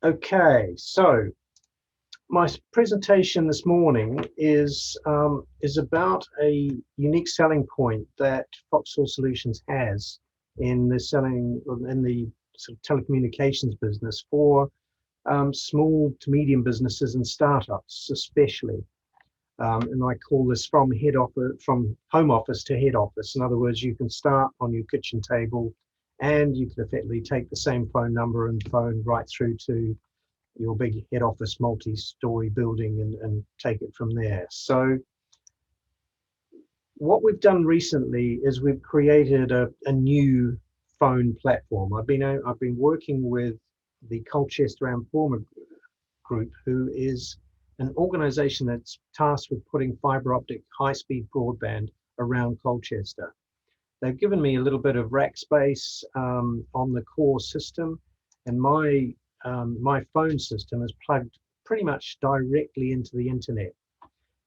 Okay, so my presentation this morning is about a unique selling point that Foxhall Solutions has in the sort of telecommunications business for small to medium businesses and startups, especially. And I call this from home office to head office. In other words, you can start on your kitchen table, and you can effectively take the same phone number and phone right through to your big head office multi-story building and take it from there. So what we've done recently is we've created a new phone platform. I've been working with the Colchester Informa Group, who is an organization that's tasked with putting fiber optic high-speed broadband around Colchester. They've given me a little bit of rack space on the core system, and my phone system is plugged pretty much directly into the internet.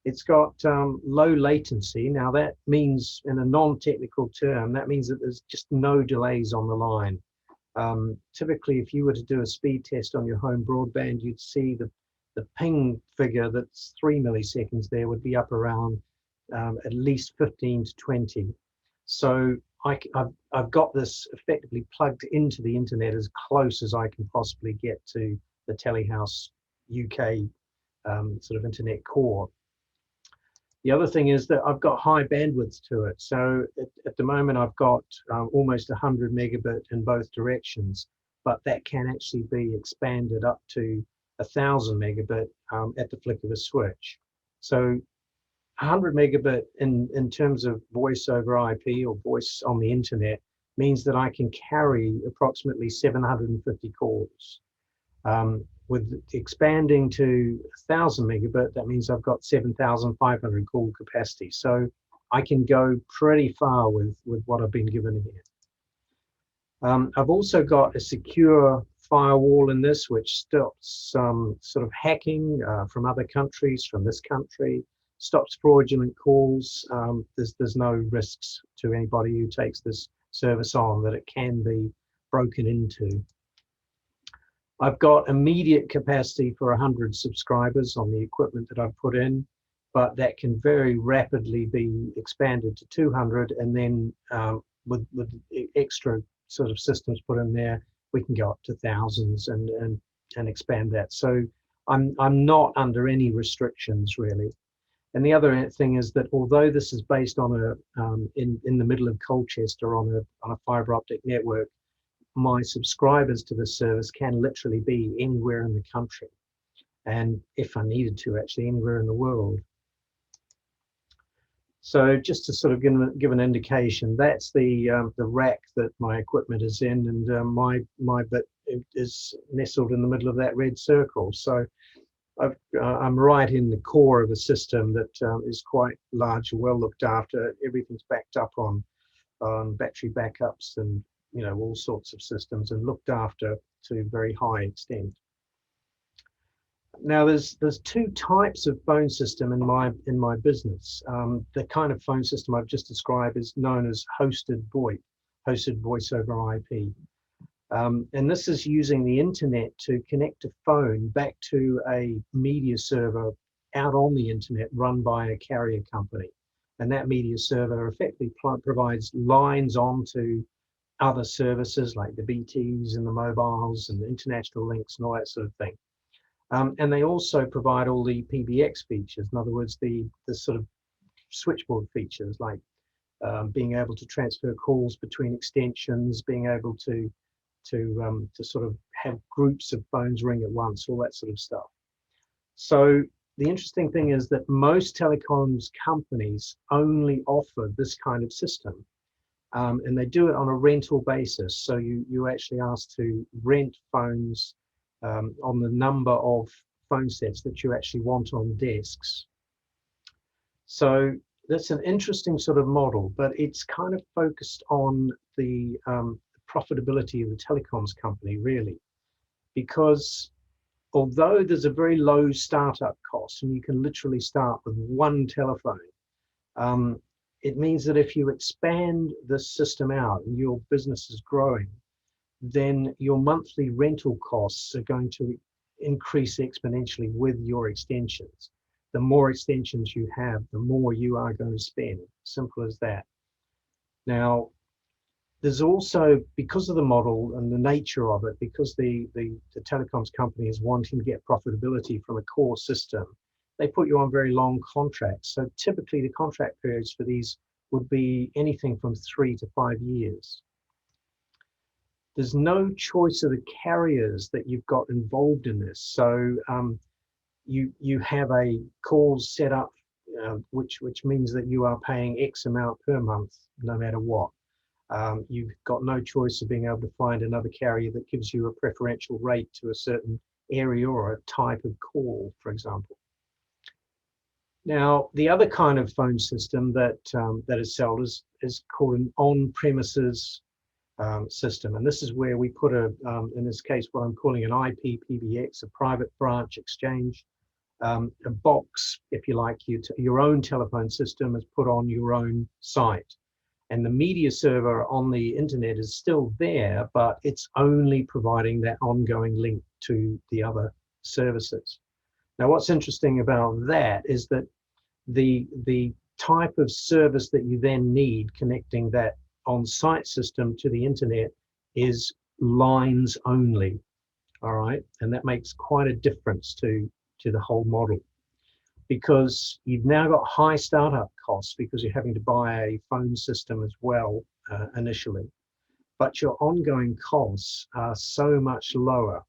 It's got low latency. Now that means, in a non-technical term, that means that there's just no delays on the line. Typically, if you were to do a speed test on your home broadband, you'd see the ping figure that's 3 milliseconds there would be up around at least 15 to 20. So I've got this effectively plugged into the internet as close as I can possibly get to the Telehouse UK sort of internet core. The other thing is that I've got high bandwidth to it. So at the moment, I've got almost 100 megabit in both directions, but that can actually be expanded up to 1,000 megabit at the flick of a switch. So 100 megabit in terms of voice over IP or voice on the internet means that I can carry approximately 750 calls. With expanding to 1,000 megabit, that means I've got 7,500 call capacity. So I can go pretty far with what I've been given here. I've also got a secure firewall in this, which stops some sort of hacking from other countries, from this country, stops fraudulent calls. There's no risks to anybody who takes this service on that it can be broken into. I've got immediate capacity for 100 subscribers on the equipment that I've put in, but that can very rapidly be expanded to 200, and then with extra sort of systems put in there, we can go up to thousands and expand that. So I'm not under any restrictions really. And the other thing is that although this is based on in the middle of Colchester on a fiber optic network, my subscribers to this service can literally be anywhere in the country, and if I needed to, actually anywhere in the world. So just to sort of give an indication, that's the rack that my equipment is in, and my bit is nestled in the middle of that red circle. So I'm right in the core of a system that is quite large and well looked after. Everything's backed up on battery backups and all sorts of systems, and looked after to a very high extent. Now there's two types of phone system in my business. The kind of phone system I've just described is known as hosted VoIP, hosted voice over IP. And this is using the internet to connect a phone back to a media server out on the internet run by a carrier company. And that media server effectively provides lines onto other services like the BTs and the mobiles and the international links and all that sort of thing. And they also provide all the PBX features. In other words, the sort of switchboard features like being able to transfer calls between extensions, being able to sort of have groups of phones ring at once, all that sort of stuff. So the interesting thing is that most telecoms companies only offer this kind of system. And they do it on a rental basis. So you actually ask to rent phones on the number of phone sets that you actually want on desks. So that's an interesting sort of model, but it's kind of focused on the profitability of the telecoms company, really, because although there's a very low startup cost and you can literally start with one telephone, it means that if you expand this system out and your business is growing, then your monthly rental costs are going to increase exponentially with your extensions. The more extensions you have, the more you are going to spend. Simple as that. Now, there's also, because of the model and the nature of it, because the telecoms company is wanting to get profitability from a core system, they put you on very long contracts. So typically the contract periods for these would be anything from 3 to 5 years. There's no choice of the carriers that you've got involved in this. So you have a calls set up, which means that you are paying X amount per month, no matter what. You've got no choice of being able to find another carrier that gives you a preferential rate to a certain area or a type of call, for example. Now, the other kind of phone system that is sold is called an on-premises system, and this is where we put in this case, what I'm calling an IP PBX, a private branch exchange, a box, if you like. Your own telephone system is put on your own site. And the media server on the internet is still there, but it's only providing that ongoing link to the other services. Now, what's interesting about that is that the type of service that you then need connecting that on-site system to the internet is lines only, all right? And that makes quite a difference to the whole model, because you've now got high startup costs because you're having to buy a phone system as well initially. But your ongoing costs are so much lower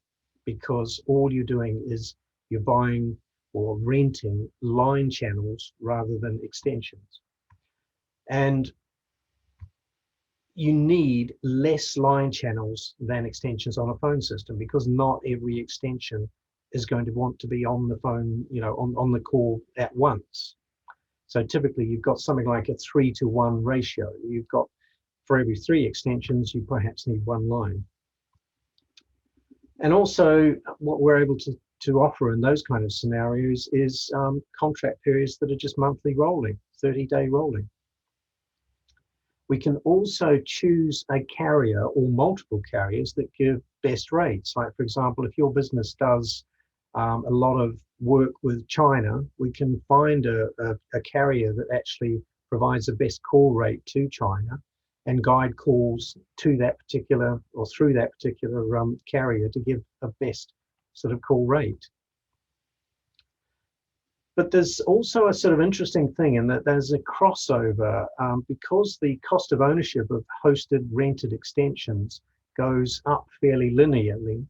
because all you're doing is you're buying or renting line channels rather than extensions. And you need less line channels than extensions on a phone system, because not every extension is going to want to be on the phone, on the call at once. So typically you've got something like a 3-to-1 ratio. You've got, for every 3 extensions, you perhaps need 1 line. And also what we're able to offer in those kind of scenarios is contract periods that are just monthly rolling, 30-day rolling. We can also choose a carrier or multiple carriers that give best rates. Like, for example, if your business does a lot of work with China, we can find a carrier that actually provides the best call rate to China and guide calls to that particular or through that particular carrier to give a best sort of call rate. But there's also a sort of interesting thing in that there's a crossover because the cost of ownership of hosted rented extensions goes up fairly linearly.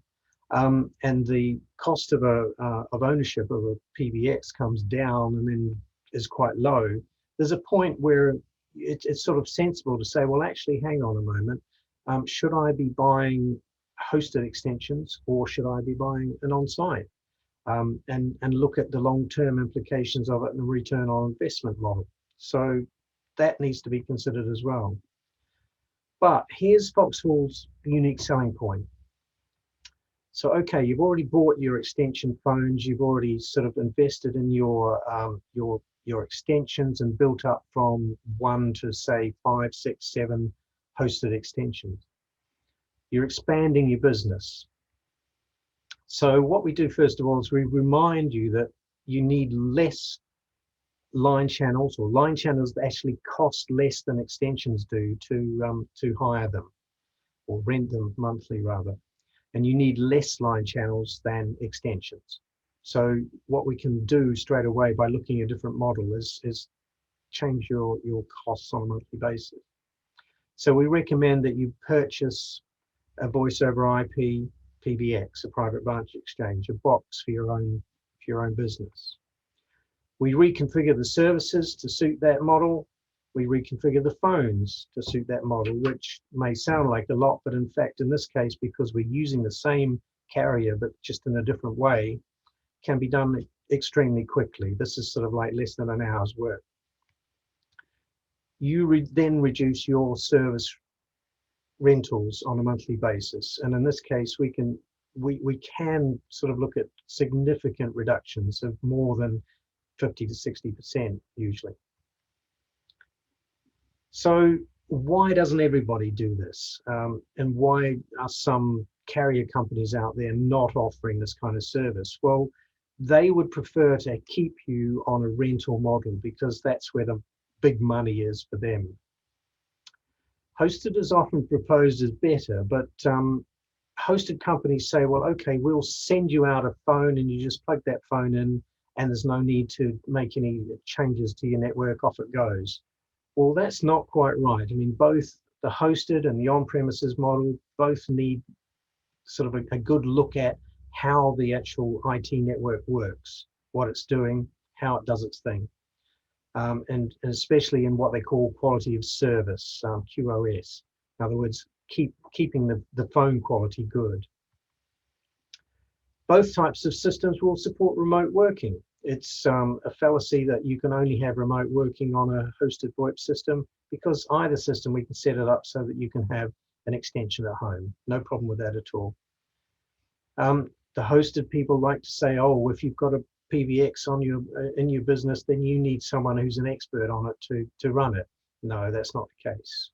And the cost of ownership of a PBX comes down and then is quite low. There's a point where it's sort of sensible to say, well, actually, hang on a moment. Should I be buying hosted extensions or should I be buying an on-site? And look at the long-term implications of it and the return on investment model. So that needs to be considered as well. But here's Foxhall's unique selling point. So, okay, you've already bought your extension phones, you've already sort of invested in your extensions and built up from 1 to say 5, 6, 7 hosted extensions. You're expanding your business. So what we do first of all is we remind you that you need less line channels, or line channels that actually cost less than extensions do to hire them or rent them monthly rather. And you need less line channels than extensions. So what we can do straight away by looking at a different model is change your costs on a monthly basis. So we recommend that you purchase a voice over IP PBX, a private branch exchange, a box for your own business. We reconfigure the services to suit that model. We reconfigure the phones to suit that model, which may sound like a lot, but in fact, in this case, because we're using the same carrier, but just in a different way, can be done extremely quickly. This is sort of like less than an hour's work. You then reduce your service rentals on a monthly basis. And in this case, we can sort of look at significant reductions of more than 50 to 60% usually. So why doesn't everybody do this? And why are some carrier companies out there not offering this kind of service? Well, they would prefer to keep you on a rental model because that's where the big money is for them. Hosted is often proposed as better, but hosted companies say, well, okay, we'll send you out a phone and you just plug that phone in and there's no need to make any changes to your network, off it goes. Well, that's not quite right. I mean, both the hosted and the on-premises model both need sort of a good look at how the actual IT network works, what it's doing, how it does its thing. And especially in what they call quality of service, QoS. In other words, keeping the phone quality good. Both types of systems will support remote working. It's a fallacy that you can only have remote working on a hosted VoIP system, because either system we can set it up so that you can have an extension at home. No problem with that at all. The hosted people like to say, oh, if you've got a PBX on in your business, then you need someone who's an expert on it to run it. No, that's not the case.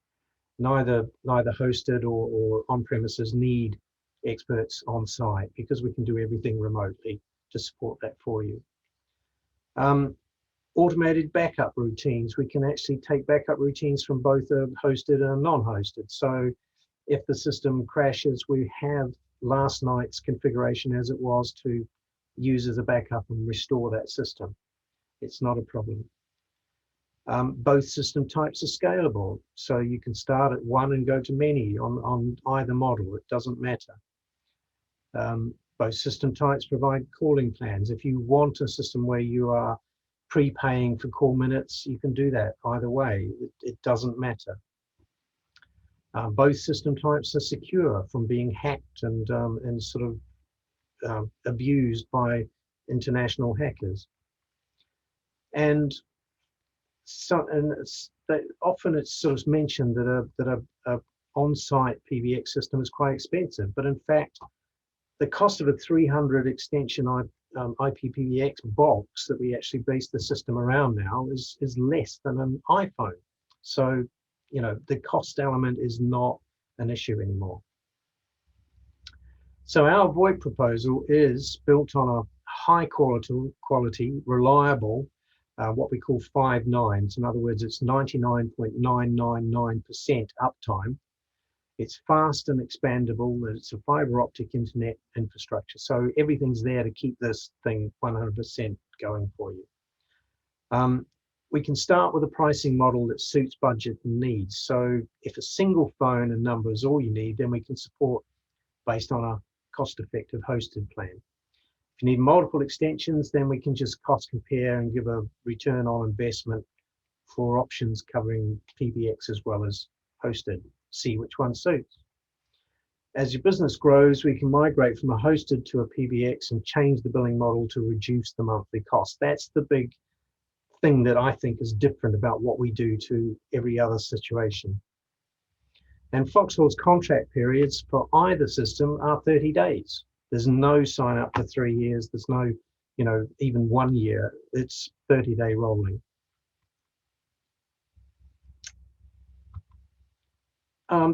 Neither hosted or on-premises need experts on site, because we can do everything remotely to support that for you. Automated backup routines. We can actually take backup routines from both a hosted and a non-hosted. So if the system crashes, we have last night's configuration as it was to use as a backup and restore that system. It's not a problem. Both system types are scalable, so you can start at one and go to many on either model. It doesn't matter. Both system types provide calling plans. If you want a system where you are prepaying for call minutes, you can do that either way. It doesn't matter. Both system types are secure from being hacked and sort of abused by international hackers. And so, often it's sort of mentioned that a on-site PBX system is quite expensive, but in fact, the cost of a 300 extension IPPBX box that we actually base the system around now is less than an iPhone. So, you know, the cost element is not an issue anymore. So our VoIP proposal is built on a high quality, reliable, what we call 5 nines. In other words, it's 99.999% uptime. It's fast and expandable. It's a fiber optic internet infrastructure. So everything's there to keep this thing 100% going for you. We can start with a pricing model that suits budget and needs. So if a single phone and number is all you need, then we can support based on a cost-effective hosted plan. If you need multiple extensions, then we can just cost compare and give a return on investment for options covering PBX as well as hosted. See which one suits. As your business grows, we can migrate from a hosted to a PBX and change the billing model to reduce the monthly cost. That's the big thing that I think is different about what we do to every other situation. And Foxhall's contract periods for either system are 30 days. There's no sign up for 3 years. There's no, you know, even 1 year. It's 30-day rolling.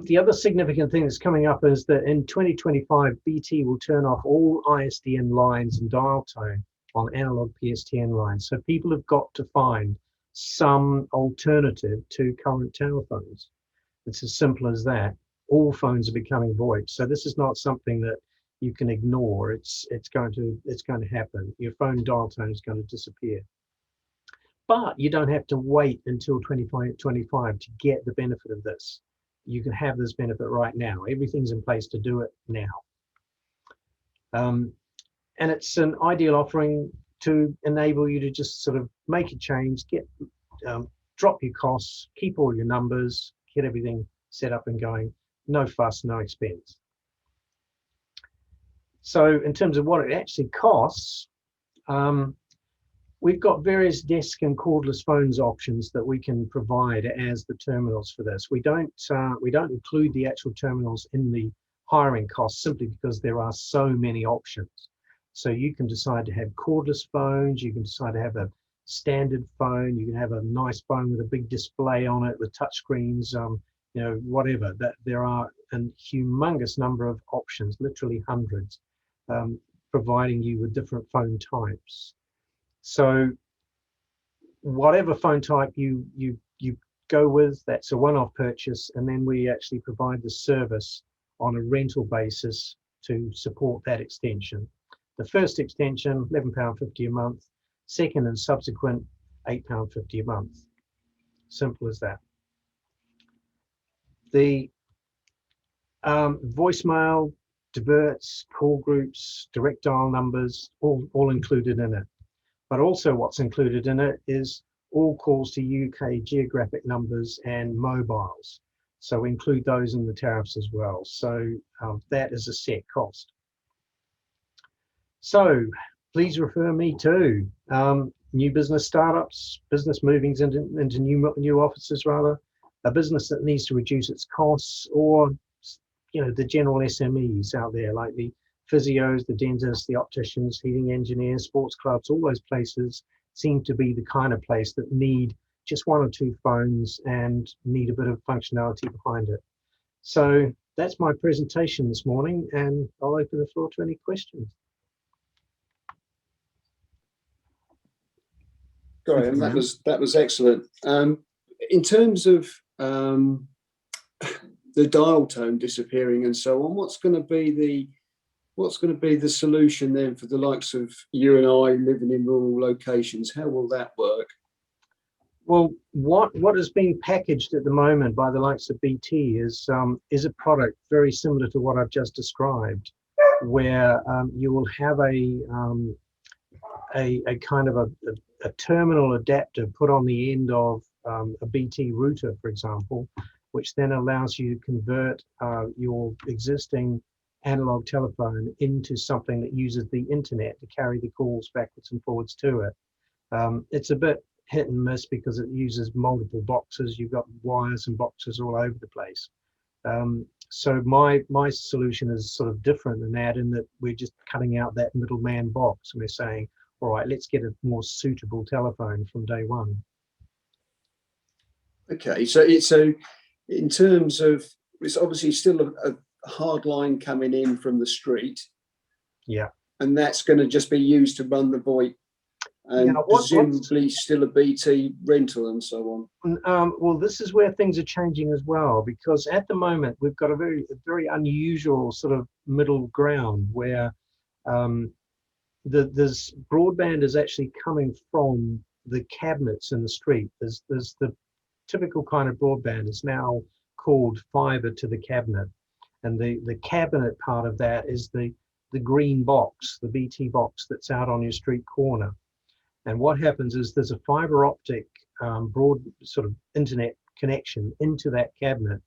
The other significant thing that's coming up is that in 2025, BT will turn off all ISDN lines and dial tone on analog PSTN lines. So people have got to find some alternative to current tower phones. It's as simple as that. All phones are becoming VoIP. So this is not something that you can ignore. It's going to happen. Your phone dial tone is going to disappear. But you don't have to wait until 2025 to get the benefit of this. You can have this benefit right now. Everything's in place to do it now. And it's an ideal offering to enable you to just sort of make a change, drop your costs, keep all your numbers, get everything set up and going. No fuss, no expense. So in terms of what it actually costs, we've got various desk and cordless phones options that we can provide as the terminals for this. We don't include the actual terminals in the hiring costs simply because there are so many options. So you can decide to have cordless phones. You can decide to have a standard phone. You can have a nice phone with a big display on it with touch screens, you know, whatever. That there are a humongous number of options, literally hundreds, providing you with different phone types. So whatever phone type you go with, that's a one-off purchase, and then we actually provide the service on a rental basis to support that extension. The first extension, £11.50 a month. Second and subsequent, £8.50 a month. Simple as that. The voicemail, diverts, call groups, direct dial numbers, all included in it. But also what's included in it is all calls to UK geographic numbers and mobiles. So we include those in the tariffs as well. So that is a set cost. So please refer me to new business startups, business movings into new offices rather, a business that needs to reduce its costs, or you know, the general SMEs out there like the physios, the dentists, the opticians, heating engineers, sports clubs. All those places seem to be the kind of place that need just one or two phones and need a bit of functionality behind it. So that's my presentation this morning, and I'll open the floor to any questions. Graham, that was excellent. In terms of the dial tone disappearing and so on, what's going to be the solution then for the likes of you and I living in rural locations? How will that work? Well, what is being packaged at the moment by the likes of BT is a product very similar to what I've just described, where you will have a kind of a terminal adapter put on the end of a BT router, for example, which then allows you to convert your existing analog telephone into something that uses the internet to carry the calls backwards and forwards to it. It's a bit hit and miss because it uses multiple boxes. You've got wires and boxes all over the place. So my solution is sort of different than that, in that we're just cutting out that middleman box, and we're saying, all right, let's get a more suitable telephone from day one. Okay, so in terms of, it's obviously still a hard line coming in from the street. Yeah. And that's going to just be used to run the VoIP, and presumably still a BT rental and so on. Well, this is where things are changing as well, because at the moment we've got a very unusual sort of middle ground where this broadband is actually coming from the cabinets in the street. There's the typical kind of broadband is now called fiber to the cabinet, and the cabinet part of that is the green box, the BT box that's out on your street corner. And what happens is there's a fiber optic broad sort of internet connection into that cabinet,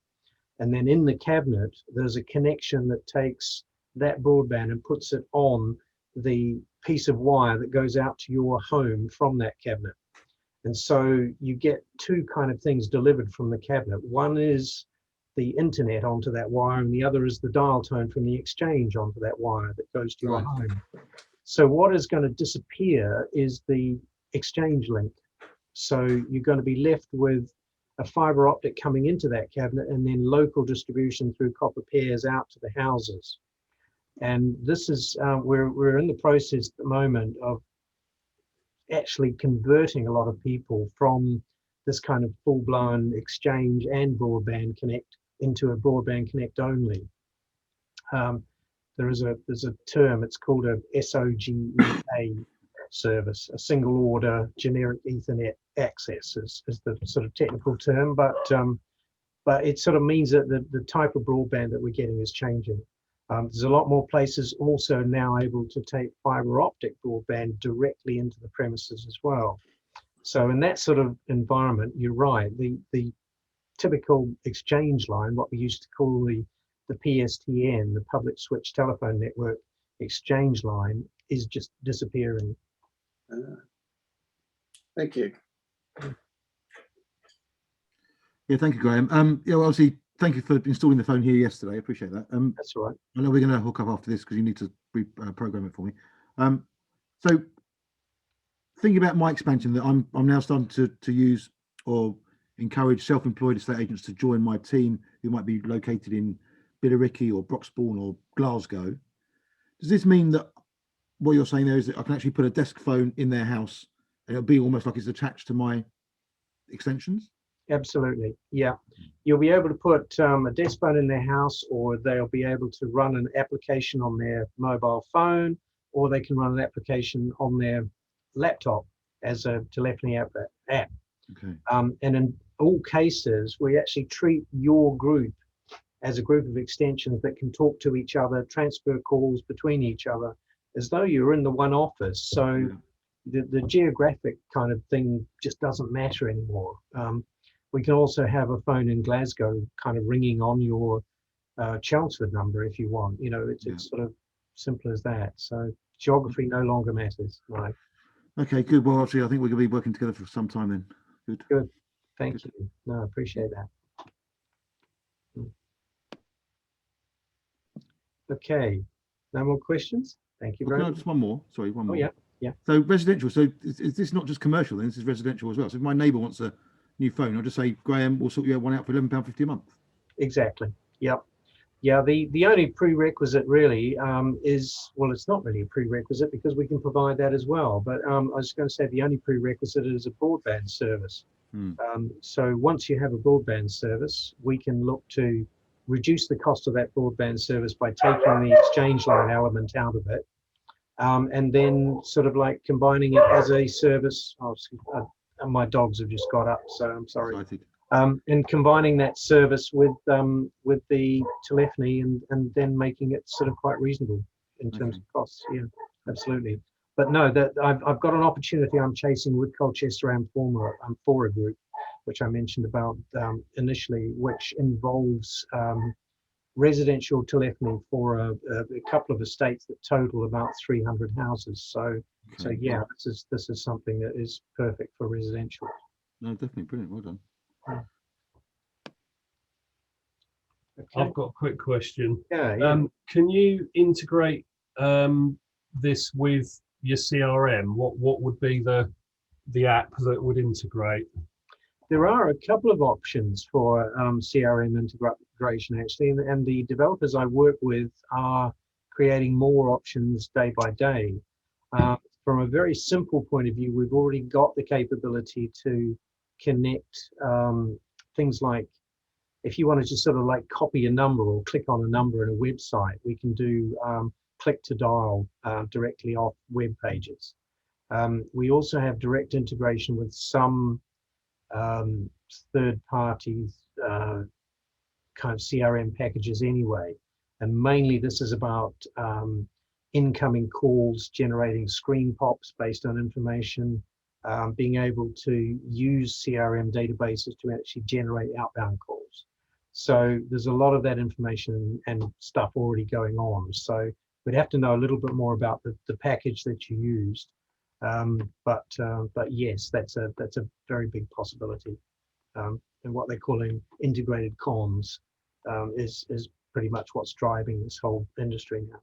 and then in the cabinet there's a connection that takes that broadband and puts it on the piece of wire that goes out to your home from that cabinet. And so you get two kind of things delivered from the cabinet. One is the internet onto that wire, and the other is the dial tone from the exchange onto that wire that goes to your home. So what is going to disappear is the exchange link. So you're going to be left with a fiber optic coming into that cabinet, and then local distribution through copper pairs out to the houses. And this is, we're in the process at the moment of actually converting a lot of people from this kind of full-blown exchange and broadband connect into a broadband connect only. There's a term, it's called a SOGEA service, a single order generic Ethernet access is the sort of technical term, but it sort of means that the type of broadband that we're getting is changing. There's a lot more places also now able to take fiber optic broadband directly into the premises as well. So in that sort of environment, you're right, the typical exchange line, what we used to call the PSTN, the public switch telephone network exchange line, is just disappearing. Thank you. Yeah, thank you, Graham. Yeah, well, obviously, thank you for installing the phone here yesterday. I appreciate that. That's all right. I know we're going to hook up after this because you need to program it for me. So thinking about my expansion, that I'm now starting to use or encourage self-employed estate agents to join my team who might be located in Billericay or Broxbourne or Glasgow. Does this mean that what you're saying there is that I can actually put a desk phone in their house and it'll be almost like it's attached to my extensions? Absolutely, yeah. You'll be able to put a desk phone in their house, or they'll be able to run an application on their mobile phone, or they can run an application on their laptop as a telephony app. Okay. And in all cases, we actually treat your group as a group of extensions that can talk to each other, transfer calls between each other, as though you're in the one office. So the geographic kind of thing just doesn't matter anymore. We can also have a phone in Glasgow kind of ringing on your Chelmsford number if you want. You know, it's sort of simple as that. So geography no longer matters. Right. Okay, good. Well, actually, I think we're going to be working together for some time then. Good. Good. Thank you. No, I appreciate that. Okay. No more questions? Thank you very much. Just one more. Sorry, one more. Oh, yeah. So residential. So is this not just commercial then? This is residential as well. So if my neighbour wants a new phone, I'll just say, Graham, we'll sort you one out for £11.50 a month. Exactly. Yep. Yeah. The only prerequisite really is, well, it's not really a prerequisite because we can provide that as well. But I was going to say the only prerequisite is a broadband service. So once you have a broadband service, we can look to reduce the cost of that broadband service by taking the exchange line element out of it, and then sort of like combining it as a service. My dogs have just got up, so I'm sorry. Excited. And combining that service with the telephony and then making it sort of quite reasonable in terms of costs. Yeah, absolutely. But no, that I've got an opportunity I'm chasing with Colchester and Fora Group, which I mentioned about initially, which involves residential telephony for a couple of estates that total about 300 houses. So yeah, this is something that is perfect for residential. No, definitely brilliant. Well done. Okay. I've got a quick question. Yeah. Can you integrate this with your CRM? What would be the app that would integrate? There are a couple of options for CRM integration actually, and the developers I work with are creating more options day by day. From a very simple point of view, we've already got the capability to connect things like, if you want to just sort of like copy a number or click on a number in a website, we can do click to dial directly off web pages. We also have direct integration with some third parties kind of CRM packages anyway. And mainly this is about incoming calls, generating screen pops based on information, being able to use CRM databases to actually generate outbound calls. So there's a lot of that information and stuff already going on. So we'd have to know a little bit more about the package that you used. But yes, that's a very big possibility. And what they're calling integrated comms is pretty much what's driving this whole industry now.